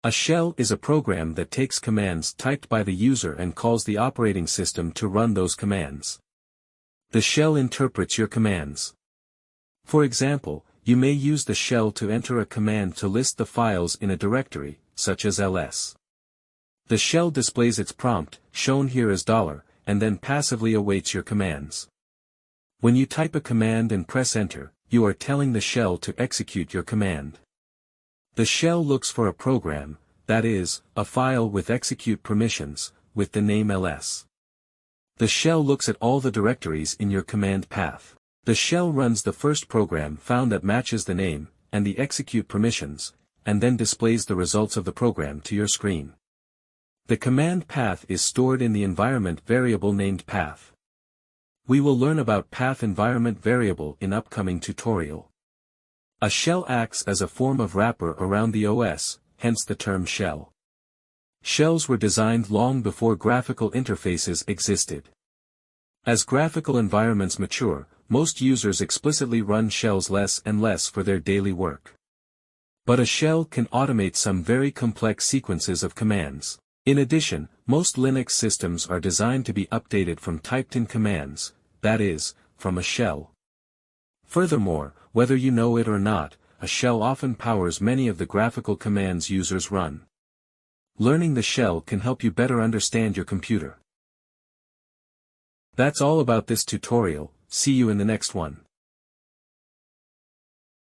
A shell is a program that takes commands typed by the user and calls the operating system to run those commands. The shell interprets your commands. For example, you may use the shell to enter a command to list the files in a directory, such as ls. The shell displays its prompt, shown here as $, and then passively awaits your commands. When you type a command and press enter, you are telling the shell to execute your command. The shell looks for a program, that is, a file with execute permissions, with the name ls. The shell looks at all the directories in your command path. The shell runs the first program found that matches the name, and the execute permissions, and then displays the results of the program to your screen. The command path is stored in the environment variable named path. We will learn about path environment variable in upcoming tutorial. A shell acts as a form of wrapper around the OS, hence the term shell. Shells were designed long before graphical interfaces existed. As graphical environments mature, most users explicitly run shells less and less for their daily work. But a shell can automate some very complex sequences of commands. In addition, most Linux systems are designed to be updated from typed-in commands, that is, from a shell. Furthermore, whether you know it or not, a shell often powers many of the graphical commands users run. Learning the shell can help you better understand your computer. That's all about this tutorial. See you in the next one.